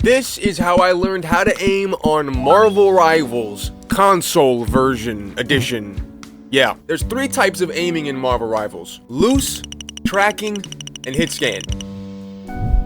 This is how I learned how to aim on Marvel Rivals console version edition. Yeah, there's 3 types of aiming in Marvel Rivals: loose, tracking, and hit scan.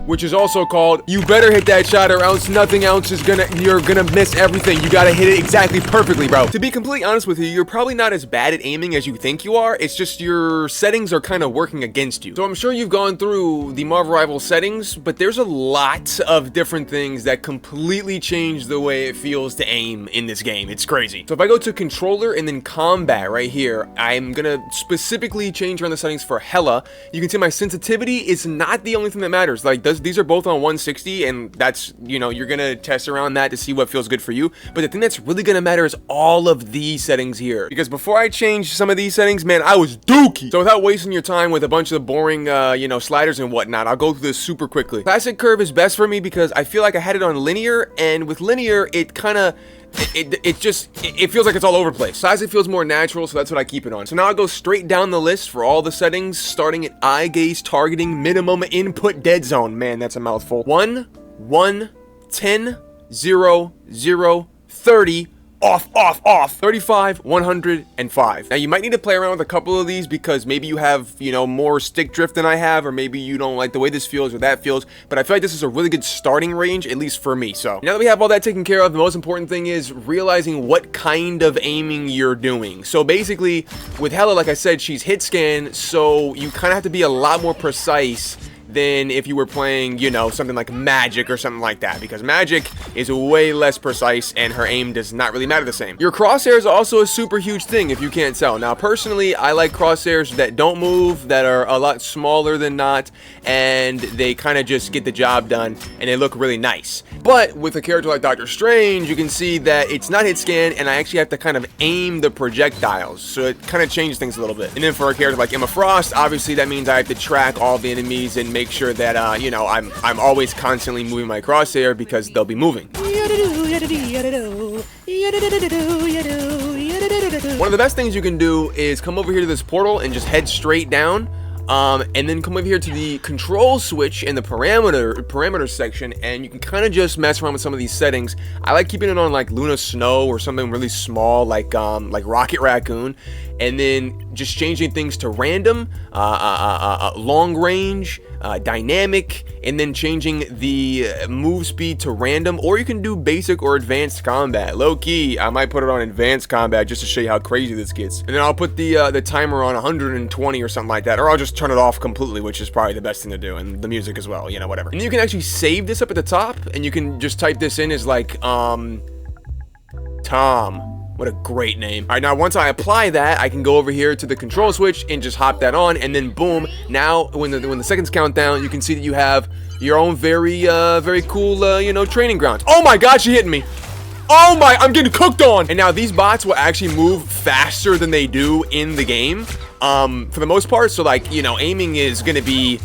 Which is also called, you better hit that shot or else nothing else is you're gonna miss everything. You gotta hit it exactly perfectly, bro. To be completely honest with you, you're probably not as bad at aiming as you think you are. It's just your settings are kind of working against you. So I'm sure you've gone through the Marvel Rivals settings, but there's a lot of different things that completely change the way it feels to aim in this game. It's crazy. So if I go to controller and then combat right here, I'm gonna specifically change around the settings for Hela. You can see my sensitivity is not the only thing that matters. Like, these are both on 160, and that's, you know, you're gonna test around that to see what feels good for you. But the thing that's really gonna matter is all of these settings here, because before I changed some of these settings, man, I was dookie. So without wasting your time with a bunch of boring you know, sliders and whatnot, I'll go through this super quickly. Classic curve is best for me because I feel like I had it on linear, and with linear it kind of it feels like it's all over the place. Size, it feels more natural, so that's what I keep it on. So now I go straight down the list for all the settings, starting at eye gaze targeting, minimum input dead zone. Man, that's a mouthful. 1, 1, 10, 0, 0, 30, off, 35, 100, and 5. Now you might need to play around with a couple of these because maybe you have, you know, more stick drift than I have, or maybe you don't like the way this feels or that feels, but I feel like this is a really good starting range, at least for me. So now that we have all that taken care of, the most important thing is realizing what kind of aiming you're doing. So basically with Hela, like I said, she's hit scan, so you kind of have to be a lot more precise than if you were playing, you know, something like Magic or something like that, because Magic is way less precise and her aim does not really matter the same. Your crosshair is also a super huge thing, if you can't tell. Now personally, I like crosshairs that don't move, that are a lot smaller than not, and they kind of just get the job done and they look really nice. But with a character like Doctor Strange, you can see that it's not hit scan, and I actually have to kind of aim the projectiles, so it kind of changes things a little bit. And then for a character like Emma Frost, obviously that means I have to track all the enemies and make sure that you know, I'm always constantly moving my crosshair because they'll be moving. One of the best things you can do is come over here to this portal and just head straight down. And then come over here to the control switch in the parameter section, and you can kind of just mess around with some of these settings. I like keeping it on like Luna Snow or something really small like Rocket Raccoon, and then just changing things to random, long range, dynamic, and then changing the move speed to random, or you can do basic or advanced combat. Low key, I might put it on advanced combat just to show you how crazy this gets. And then I'll put the timer on 120 or something like that, or I'll just turn it off completely, which is probably the best thing to do, and the music as well, you know, whatever. And you can actually save this up at the top, and you can just type this in as like Tom. What a great name. All right, now once I apply that, I can go over here to the control switch and just hop that on, and then boom, now when the seconds count down, you can see that you have your own very cool you know, training grounds. Oh my god, she hitting me. Oh my, I'm getting cooked on. And now these bots will actually move faster than they do in the game, for the most part. So like, you know, aiming is gonna be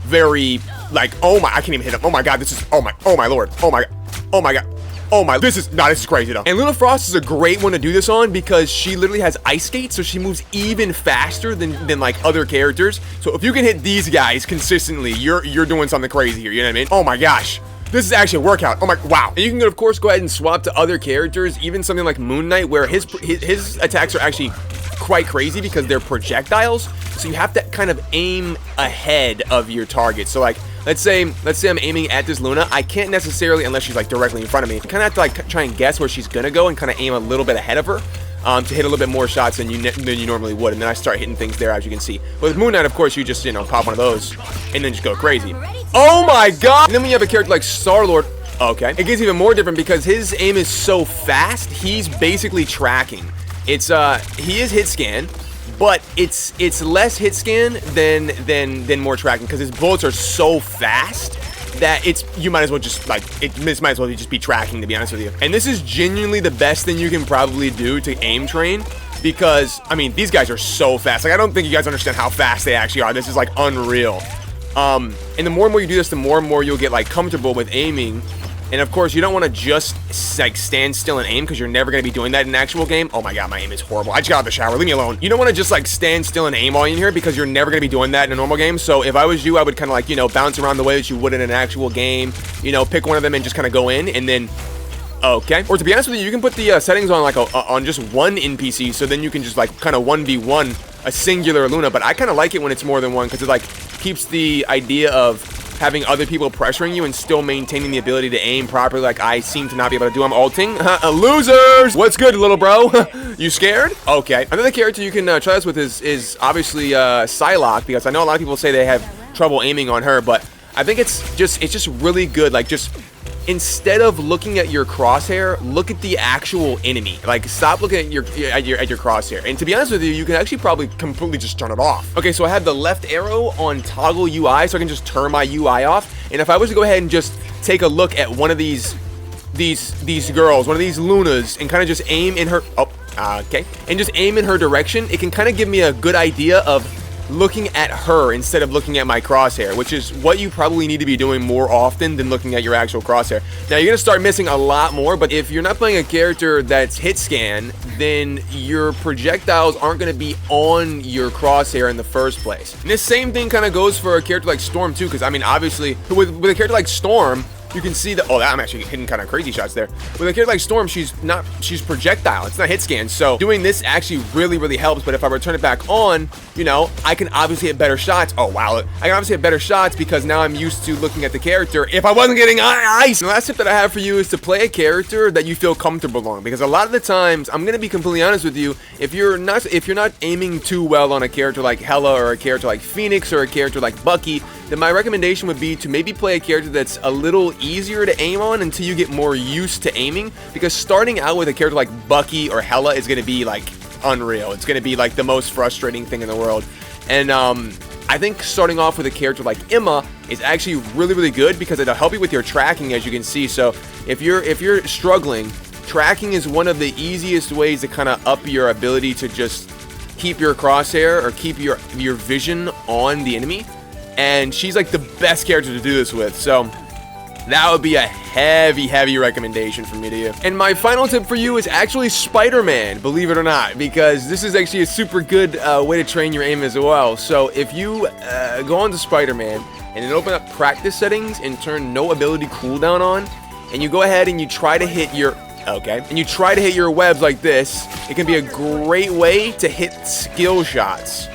very like, oh my, I can't even hit him. Oh my god, this is, oh my lord, oh my god, oh my god. Oh my, this is crazy though. And Luna Frost is a great one to do this on because she literally has ice skates, so she moves even faster than like other characters. So if you can hit these guys consistently, you're doing something crazy here, you know what I mean? Oh my gosh. This is actually a workout. Oh my, wow. And you can, of course, go ahead and swap to other characters, even something like Moon Knight, where his attacks are actually quite crazy because they're projectiles. So you have to kind of aim ahead of your target. So like, let's say I'm aiming at this Luna. I can't necessarily, unless she's like directly in front of me, kind of have to like try and guess where she's gonna go and kind of aim a little bit ahead of her, to hit a little bit more shots than you normally would. And then I start hitting things there, as you can see. But with Moon Knight, of course, you just, you know, pop one of those and then just go crazy. Oh my god! And then when you have a character like Star-Lord, okay, it gets even more different because his aim is so fast. He's basically tracking. It's he is hit scan, but it's less hit scan than more tracking because his bullets are so fast that you might as well just like this might as well just be tracking, to be honest with you. And this is genuinely the best thing you can probably do to aim train, because I mean, these guys are so fast. Like, I don't think you guys understand how fast they actually are. This is like unreal. And the more and more you do this, the more and more you'll get like comfortable with aiming And of course, you don't want to just like stand still and aim, because you're never going to be doing that in an actual game. Oh my god, my aim is horrible. I just got out of the shower. Leave me alone. You don't want to just like stand still and aim all in here, because you're never going to be doing that in a normal game. So if I was you, I would kind of like, you know, bounce around the way that you would in an actual game. You know, pick one of them and just kind of go in, and then okay. Or to be honest with you, you can put the settings on like on just one NPC, so then you can just like kind of 1v1 a singular Luna. But I kind of like it when it's more than one, because it like keeps the idea of having other people pressuring you and still maintaining the ability to aim properly, like I seem to not be able to do. I'm ulting. Losers! What's good, little bro? You scared? Okay. Another character you can try this with is obviously Psylocke, because I know a lot of people say they have trouble aiming on her, but I think it's just really good. Like, just instead of looking at your crosshair, look at the actual enemy. Like, stop looking at your crosshair. And to be honest with you, you can actually probably completely just turn it off. Okay, so I have the left arrow on toggle UI, so I can just turn my UI off. And if I was to go ahead and just take a look at one of these girls, one of these Lunas, and kind of just aim in her, okay, and just aim in her direction, it can kind of give me a good idea of looking at her instead of looking at my crosshair, which is what you probably need to be doing more often than looking at your actual crosshair. Now, you're gonna start missing a lot more, but if you're not playing a character that's hit scan, then your projectiles aren't gonna be on your crosshair in the first place. And this same thing kind of goes for a character like Storm too, because I mean, obviously, with a character like Storm, you can see that, oh, I'm actually hitting kind of crazy shots there. With a character like Storm, she's projectile, it's not hit scan, so doing this actually really helps. But if I were to turn it back on, you know, I can obviously hit better shots. Oh wow, I can obviously hit better shots because now I'm used to looking at the character if I wasn't getting ice. The last tip that I have for you is to play a character that you feel comfortable on, because a lot of the times, I'm gonna be completely honest with you, if you're not aiming too well on a character like Hela, or a character like Phoenix, or a character like Bucky, then my recommendation would be to maybe play a character that's a little easier to aim on until you get more used to aiming, because starting out with a character like Bucky or Hela is going to be like unreal. It's going to be like the most frustrating thing in the world. And I think starting off with a character like Emma is actually really good, because it'll help you with your tracking, as you can see. So if you're struggling, tracking is one of the easiest ways to kind of up your ability to just keep your crosshair or keep your vision on the enemy. And she's like the best character to do this with, so that would be a heavy recommendation from me to you. And my final tip for you is actually Spider-Man, believe it or not, because this is actually a super good way to train your aim as well. So if you go on to Spider-Man and then open up practice settings and turn no ability cooldown on, and you go ahead and you try to hit your webs like this, it can be a great way to hit skill shots.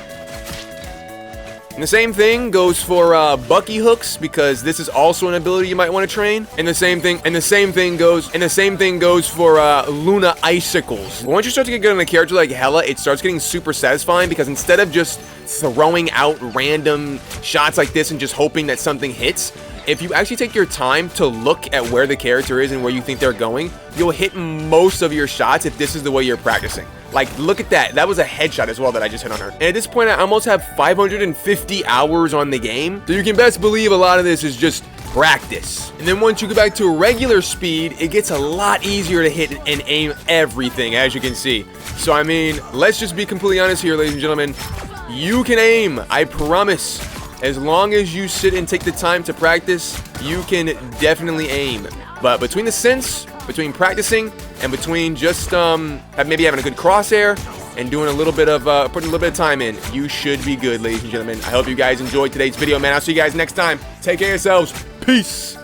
And the same thing goes for Bucky hooks, because this is also an ability you might want to train. And the same thing goes for Luna icicles. But once you start to get good on a character like Hela, it starts getting super satisfying, because instead of just throwing out random shots like this and just hoping that something hits, if you actually take your time to look at where the character is and where you think they're going, you'll hit most of your shots if this is the way you're practicing. Like, look at that. That was a headshot as well that I just hit on her. And at this point, I almost have 550 hours on the game. So you can best believe a lot of this is just practice. And then once you go back to regular speed, it gets a lot easier to hit and aim everything, as you can see. So, I mean, let's just be completely honest here, ladies and gentlemen. You can aim, I promise. As long as you sit and take the time to practice, you can definitely aim. But between the sense, between practicing, and between just maybe having a good crosshair and doing a little bit of putting a little bit of time in, you should be good, ladies and gentlemen. I hope you guys enjoyed today's video, man. I'll see you guys next time. Take care of yourselves. Peace.